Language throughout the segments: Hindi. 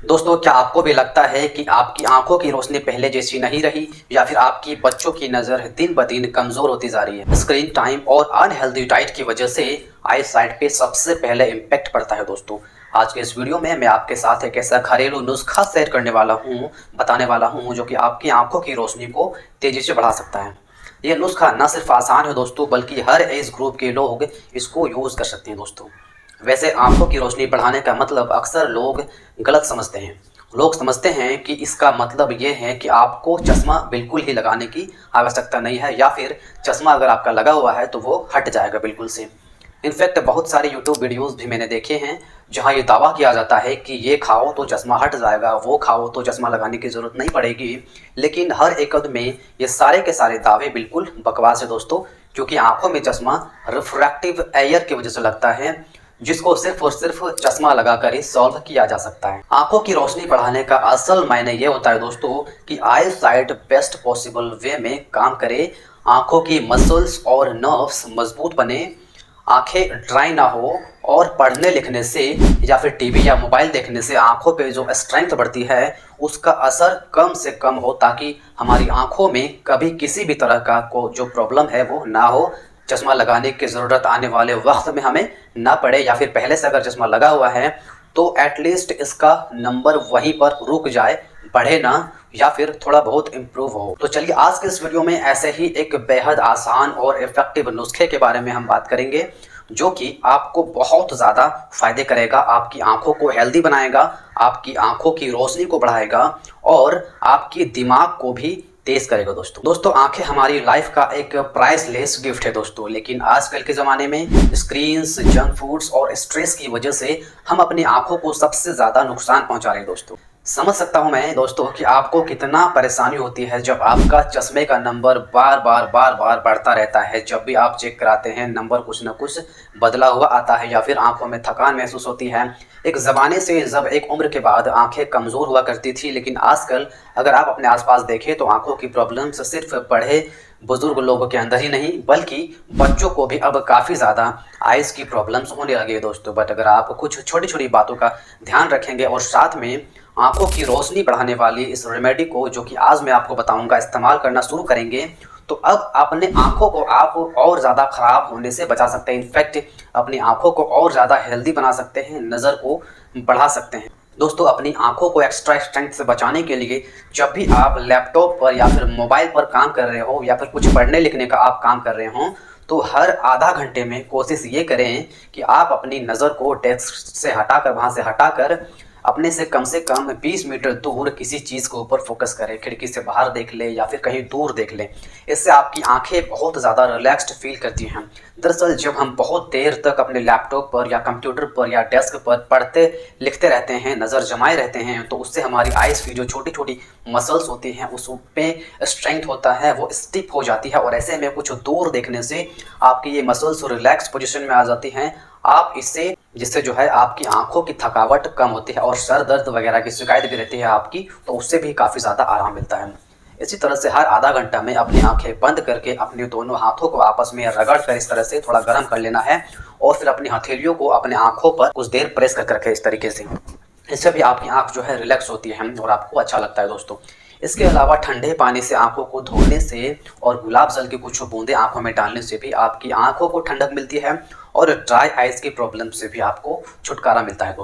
दोस्तों, क्या आपको भी लगता है कि आपकी आंखों की रोशनी पहले जैसी नहीं रही या फिर आपकी बच्चों की नज़र दिन ब दिन कमज़ोर होती जा रही है? स्क्रीन टाइम और अनहेल्दी डाइट की वजह से आई साइट पे सबसे पहले इम्पैक्ट पड़ता है। दोस्तों, आज के इस वीडियो में मैं आपके साथ एक ऐसा घरेलू नुस्खा शेयर करने वाला हूँ, बताने वाला हूँ, जो कि आपकी आंखों की रोशनी को तेज़ी से बढ़ा सकता है। ये नुस्खा न सिर्फ आसान है दोस्तों, बल्कि हर एज ग्रुप के लोग इसको यूज़ कर सकते हैं। दोस्तों, वैसे आंखों की रोशनी बढ़ाने का मतलब अक्सर लोग गलत समझते हैं। लोग समझते हैं कि इसका मतलब ये है कि आपको चश्मा बिल्कुल ही लगाने की आवश्यकता नहीं है, या फिर चश्मा अगर आपका लगा हुआ है तो वो हट जाएगा बिल्कुल से। इनफैक्ट बहुत सारे यूट्यूब वीडियोस भी मैंने देखे हैं जहां ये दावा किया जाता है कि ये खाओ तो चश्मा हट जाएगा, वो खाओ तो चश्मा लगाने की ज़रूरत नहीं पड़ेगी। लेकिन हर एक में ये सारे के सारे दावे बिल्कुल बकवास है दोस्तों, क्योंकि आंखों में चश्मा रिफ्रैक्टिव एयर की वजह से लगता है, जिसको सिर्फ और सिर्फ चश्मा लगाकर ही सॉल्व किया जा सकता है। आंखों की रोशनी बढ़ाने का असल मायने ये होता है दोस्तों कि आई साइट बेस्ट पॉसिबल वे में काम करे, आंखों की मसल्स और नर्व्स मजबूत बने, आंखें ड्राई ना हो, और पढ़ने लिखने से या फिर टीवी या मोबाइल देखने से आंखों पे जो स्ट्रेंथ बढ़ती है उसका असर कम से कम हो, ताकि हमारी आंखों में कभी किसी भी तरह का जो प्रॉब्लम है वो ना हो, चश्मा लगाने की ज़रूरत आने वाले वक्त में हमें ना पड़े, या फिर पहले से अगर चश्मा लगा हुआ है तो एटलीस्ट इसका नंबर वहीं पर रुक जाए, बढ़े ना, या फिर थोड़ा बहुत इम्प्रूव हो। तो चलिए आज के इस वीडियो में ऐसे ही एक बेहद आसान और इफ़ेक्टिव नुस्खे के बारे में हम बात करेंगे, जो कि आपको बहुत ज़्यादा फ़ायदे करेगा, आपकी आंखों को हेल्दी बनाएगा, आपकी आंखों की रोशनी को बढ़ाएगा और आपकी दिमाग को भी तेज करेगा। दोस्तों आंखें हमारी लाइफ का एक प्राइसलेस गिफ्ट है दोस्तों, लेकिन आजकल के ज़माने में स्क्रीन्स, जंक फूड्स और स्ट्रेस की वजह से हम अपनी आंखों को सबसे ज़्यादा नुकसान पहुंचा रहे हैं। दोस्तों, समझ सकता हूं मैं दोस्तों कि आपको कितना परेशानी होती है जब आपका चश्मे का नंबर बार बार बढ़ता रहता है। जब भी आप चेक कराते हैं नंबर कुछ ना कुछ बदला हुआ आता है, या फिर आंखों में थकान महसूस होती है। एक ज़माने से जब एक उम्र के बाद आंखें कमज़ोर हुआ करती थी, लेकिन आजकल अगर आप अपने आसपास देखें तो आंखों की प्रॉब्लम्स सिर्फ बड़े बुजुर्ग लोगों के अंदर ही नहीं, बल्कि बच्चों को भी अब काफ़ी ज़्यादा आइज़ की प्रॉब्लम्स होने लगी है दोस्तों। बट अगर आप कुछ छोटी छोटी बातों का ध्यान रखेंगे और साथ में आंखों की रोशनी बढ़ाने वाली इस रेमेडी को, जो कि आज मैं आपको बताऊंगा, इस्तेमाल करना शुरू करेंगे, तो अब अपने आंखों को आप और ज़्यादा ख़राब होने से बचा सकते हैं। इनफैक्ट अपनी आंखों को और ज़्यादा हेल्दी बना सकते हैं, नज़र को बढ़ा सकते हैं। दोस्तों, अपनी आंखों को एक्स्ट्रा स्ट्रेंथ से बचाने के लिए जब भी आप लैपटॉप पर या फिर मोबाइल पर काम कर रहे हो, या फिर कुछ पढ़ने लिखने का आप काम कर रहे हो, तो हर आधा घंटे में कोशिश ये करें कि आप अपनी नज़र को डेस्क से हटाकर, वहाँ से हटाकर अपने से कम 20 मीटर दूर किसी चीज़ के ऊपर फोकस करें। खिड़की से बाहर देख लें या फिर कहीं दूर देख लें। इससे आपकी आंखें बहुत ज़्यादा रिलैक्स्ड फील करती हैं। दरअसल जब हम बहुत देर तक अपने लैपटॉप पर या कंप्यूटर पर या डेस्क पर पढ़ते लिखते रहते हैं, नज़र जमाए रहते हैं, तो उससे हमारी आइज़ की जो छोटी छोटी मसल्स होती हैं उस पे स्ट्रेंथ होता है, वो स्टिफ हो जाती है, और ऐसे में कुछ दूर देखने से आपकी ये मसल्स रिलैक्स पोजीशन में आ जाती हैं। आप इससे जिससे जो है आपकी आंखों की थकावट कम होती है, और सर दर्द वगैरह की शिकायत भी रहती है आपकी, तो उससे भी काफ़ी ज़्यादा आराम मिलता है। इसी तरह से हर आधा घंटा में अपनी आंखें बंद करके अपने दोनों हाथों को आपस में रगड़ कर इस तरह से थोड़ा गर्म कर लेना है, और फिर अपनी हथेलियों को अपने आंखों पर कुछ देर प्रेस करके रखें इस तरीके से। इससे भी आपकी आंख जो है रिलैक्स होती है और आपको अच्छा लगता है दोस्तों। इसके अलावा ठंडे पानी से आंखों को धोने से और गुलाब जल की कुछ बूंदें आंखों में डालने से भी आपकी आंखों को ठंडक मिलती है, और ड्राई आइज़ की प्रॉब्लम से भी आपको छुटकारा मिलता है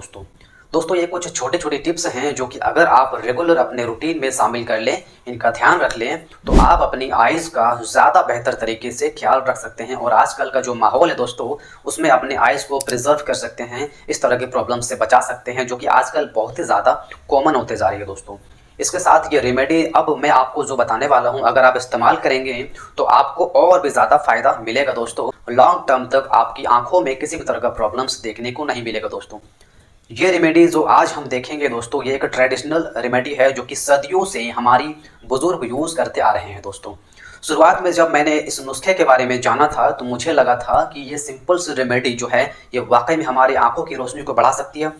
दोस्तों ये कुछ छोटे छोटे टिप्स हैं जो कि अगर आप रेगुलर अपने रूटीन में शामिल कर लें, इनका ध्यान रख लें, तो आप अपनी आइज़ का ज़्यादा बेहतर तरीके से ख्याल रख सकते हैं, और आजकल का जो माहौल है दोस्तों उसमें अपने आइज़ को प्रिजर्व कर सकते हैं, इस तरह की प्रॉब्लम से बचा सकते हैं, जो कि आजकल बहुत ही ज़्यादा कॉमन होते जा रही है दोस्तों। इसके साथ ये रेमेडी अब मैं आपको जो बताने वाला हूँ, अगर आप इस्तेमाल करेंगे तो आपको और भी ज़्यादा फ़ायदा मिलेगा दोस्तों। लॉन्ग टर्म तक आपकी आंखों में किसी भी तरह का प्रॉब्लम्स देखने को नहीं मिलेगा दोस्तों। ये रेमेडी जो आज हम देखेंगे दोस्तों, ये एक ट्रेडिशनल रेमेडी है जो कि सदियों से हमारी बुजुर्ग यूज़ करते आ रहे हैं दोस्तों। शुरुआत में जब मैंने इस नुस्खे के बारे में जाना था तो मुझे लगा था कि ये सिंपल सी रेमेडी जो है ये वाकई में हमारी आंखों की रोशनी को बढ़ा सकती है।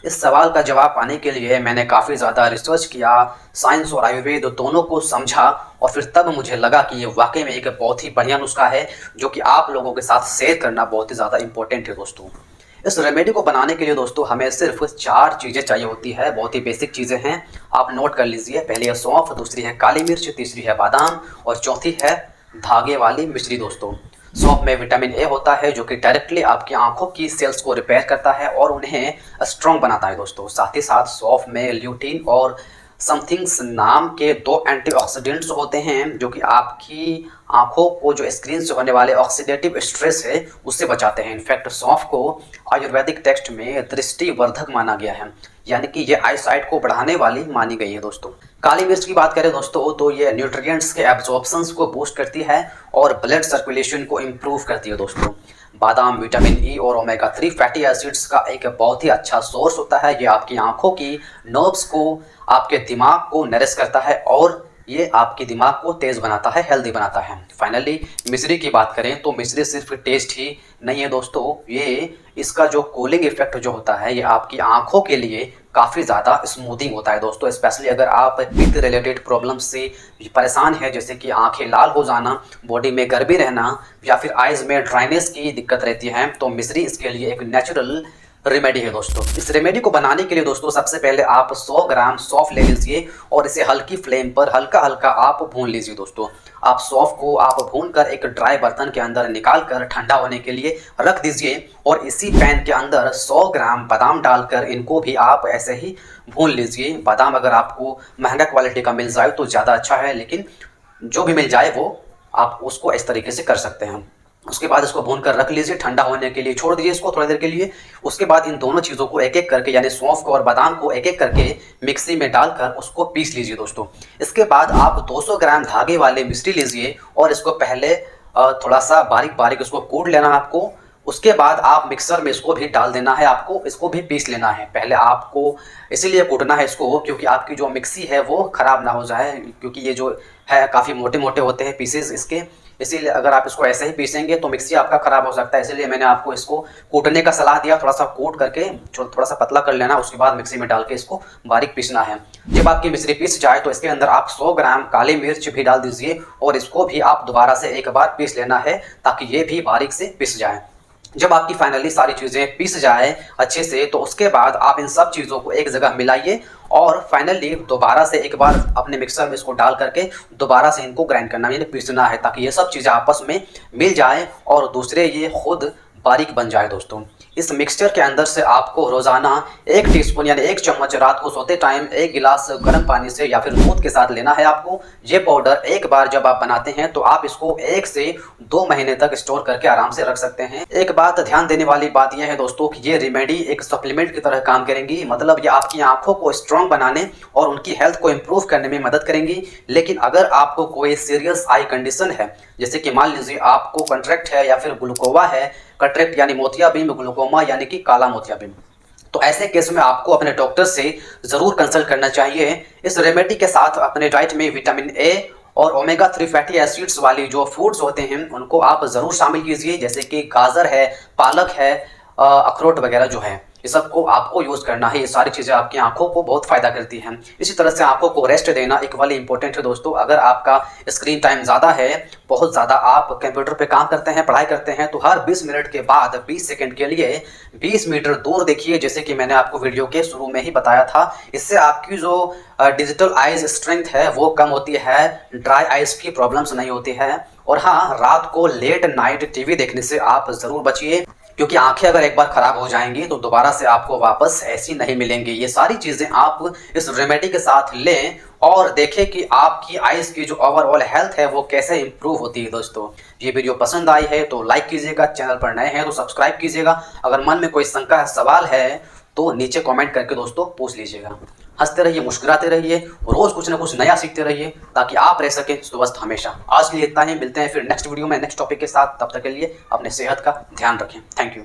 इस सवाल का जवाब पाने के लिए मैंने काफ़ी ज़्यादा रिसर्च किया, साइंस और आयुर्वेद दोनों को समझा, और फिर तब मुझे लगा कि ये वाकई में एक बहुत ही बढ़िया नुस्खा है जो कि आप लोगों के साथ शेयर करना बहुत ही ज़्यादा इम्पोर्टेंट है दोस्तों। इस रेमेडी को बनाने के लिए दोस्तों हमें सिर्फ 4 चीज़ें चाहिए होती है, बहुत ही बेसिक चीज़ें हैं, आप नोट कर लीजिए। पहली है सौंफ, दूसरी है काली मिर्च, तीसरी है बादाम और चौथी है धागे वाली मिश्री दोस्तों। सौंफ में विटामिन ए होता है जो कि डायरेक्टली आपकी आंखों की सेल्स को रिपेयर करता है और उन्हें स्ट्रॉन्ग बनाता है दोस्तों। साथ ही साथ सौंफ में ल्यूटीन और समथिंग्स नाम के 2 एंटीऑक्सीडेंट्स होते हैं जो कि आपकी आंखों को जो स्क्रीन से होने वाले ऑक्सीडेटिव स्ट्रेस है उससे बचाते हैं। इनफैक्ट सौंफ को आयुर्वेदिक टेक्स्ट में दृष्टिवर्धक माना गया है, यानी कि ये आई साइट को बढ़ाने वाली मानी गई है दोस्तों। काली मिर्च की बात करें दोस्तों तो ये न्यूट्रिएंट्स के एब्जॉर्प्शंस को बूस्ट करती है और ब्लड सर्कुलेशन को इम्प्रूव करती है दोस्तों। बादाम विटामिन ई और ओमेगा 3 फैटी एसिड्स का एक बहुत ही अच्छा सोर्स होता है। ये आपकी आंखों की नर्व्स को, आपके दिमाग को नरिश करता है और ये आपके दिमाग को तेज़ बनाता है, हेल्दी बनाता है। फाइनली मिश्री की बात करें तो मिश्री सिर्फ टेस्ट ही नहीं है दोस्तों, ये इसका जो कूलिंग इफेक्ट जो होता है ये आपकी आंखों के लिए काफ़ी ज़्यादा स्मूथिंग होता है दोस्तों। स्पेशली अगर आप पित्त रिलेटेड प्रॉब्लम से परेशान है, जैसे कि आंखें लाल हो जाना, बॉडी में गर्मी रहना या फिर आइज़ में ड्राइनेस की दिक्कत रहती है, तो मिश्री इसके लिए एक नेचुरल रेमेडी है दोस्तों। इस रेमेडी को बनाने के लिए दोस्तों सबसे पहले आप 100 ग्राम सौंफ ले लीजिए और इसे हल्की फ्लेम पर हल्का हल्का आप भून लीजिए दोस्तों। आप सौंफ को आप भून कर एक ड्राई बर्तन के अंदर निकाल कर ठंडा होने के लिए रख दीजिए और इसी पैन के अंदर 100 ग्राम बादाम डालकर इनको भी आप ऐसे ही भून लीजिए। बादाम अगर आपको महंगा क्वालिटी का मिल जाए तो ज़्यादा अच्छा है, लेकिन जो भी मिल जाए वो आप उसको इस तरीके से कर सकते हैं। उसके बाद इसको भून कर रख लीजिए, ठंडा होने के लिए छोड़ दीजिए इसको थोड़ी देर के लिए। उसके बाद इन दोनों चीज़ों को एक एक करके, यानी सौंफ को और बादाम को एक एक करके मिक्सी में डालकर उसको पीस लीजिए दोस्तों। इसके बाद आप 200 ग्राम धागे वाले मिश्री लीजिए और इसको पहले थोड़ा सा बारीक बारीक इसको कूट लेना है आपको। उसके बाद आप मिक्सर में इसको भी डाल देना है, आपको इसको भी पीस लेना है। पहले आपको इसीलिए कूटना है इसको क्योंकि आपकी जो मिक्सी है वो ख़राब ना हो जाए, क्योंकि ये जो है काफ़ी मोटे मोटे होते हैं पीसेस इसके, इसीलिए अगर आप इसको ऐसे ही पीसेंगे तो मिक्सी आपका ख़राब हो सकता है। इसीलिए मैंने आपको इसको कूटने का सलाह दिया, थोड़ा सा कूट करके थोड़ा सा पतला कर लेना, उसके बाद मिक्सी में डाल के इसको बारीक पीसना है। जब आपकी मिश्री पीस जाए तो इसके अंदर आप 100 ग्राम काली मिर्च भी डाल दीजिए और इसको भी आप दोबारा से एक बार पीस लेना है ताकि ये भी बारीक से पिस जाए। जब आपकी फाइनली सारी चीज़ें पीस जाए अच्छे से तो उसके बाद आप इन सब चीज़ों को एक जगह मिलाइए और फाइनली दोबारा से एक बार अपने मिक्सर में इसको डाल करके दोबारा से इनको ग्राइंड करना, यानी पीसना है ताकि ये सब चीज़ें आपस में मिल जाए और दूसरे ये खुद बारीक बन जाए दोस्तों। इस मिक्सचर के अंदर से आपको रोज़ाना 1 टीस्पून यानी 1 चम्मच रात को सोते टाइम 1 गिलास गर्म पानी से या फिर दूध के साथ लेना है आपको। ये पाउडर एक बार जब आप बनाते हैं तो आप इसको 1 से 2 महीने तक स्टोर करके आराम से रख सकते हैं। एक बात ध्यान देने वाली बात यह है दोस्तों कि ये रेमेडी एक सप्लीमेंट की तरह काम करेंगी, मतलब ये आपकी आंखों को स्ट्रॉन्ग बनाने और उनकी हेल्थ को इम्प्रूव करने में मदद करेंगी। लेकिन अगर आपको कोई सीरियस आई कंडीशन है, जैसे कि मान लीजिए आपको कंट्रैक्ट है या फिर ग्लूकोमा है, कंट्रैक्ट यानी मोतियाबिंद, ग्लूकोमा यानी कि काला मोतियाबिंद, तो ऐसे केस में आपको अपने डॉक्टर से ज़रूर कंसल्ट करना चाहिए। इस रेमेडी के साथ अपने डाइट में विटामिन ए और ओमेगा 3 फैटी एसिड्स वाली जो फूड्स होते हैं उनको आप ज़रूर शामिल कीजिए, जैसे कि गाजर है, पालक है, अखरोट वगैरह जो है, ये सबको आपको यूज़ करना है। ये सारी चीज़ें आपकी आंखों को बहुत फ़ायदा करती हैं। इसी तरह से आंखों को रेस्ट देना इक्वली इंपॉर्टेंट है दोस्तों। अगर आपका स्क्रीन टाइम ज़्यादा है, बहुत ज़्यादा आप कंप्यूटर पे काम करते हैं, पढ़ाई करते हैं, तो हर 20 मिनट के बाद 20 सेकंड के लिए 20 मीटर दूर देखिए, जैसे कि मैंने आपको वीडियो के शुरू में ही बताया था। इससे आपकी जो डिजिटल आइज स्ट्रेंथ है वो कम होती है, ड्राई आइज की प्रॉब्लम्स नहीं होती है। और हाँ, रात को लेट नाइट टीवी देखने से आप ज़रूर बचिए, क्योंकि आंखें अगर एक बार ख़राब हो जाएंगी तो दोबारा से आपको वापस ऐसी नहीं मिलेंगी। ये सारी चीज़ें आप इस रेमेडी के साथ लें और देखें कि आपकी आइज़ की जो ओवरऑल हेल्थ है वो कैसे इंप्रूव होती है दोस्तों। ये वीडियो पसंद आई है तो लाइक कीजिएगा, चैनल पर नए हैं तो सब्सक्राइब कीजिएगा। अगर मन में कोई शंका है, सवाल है तो नीचे कमेंट करके दोस्तों पूछ लीजिएगा। हंसते रहिए, मुस्कुराते रहिए, रोज़ कुछ ना कुछ नया सीखते रहिए ताकि आप रह सकें स्वस्थ हमेशा। आज के लिए इतना ही, मिलते हैं फिर नेक्स्ट वीडियो में नेक्स्ट टॉपिक के साथ। तब तक के लिए अपने सेहत का ध्यान रखें। Thank you.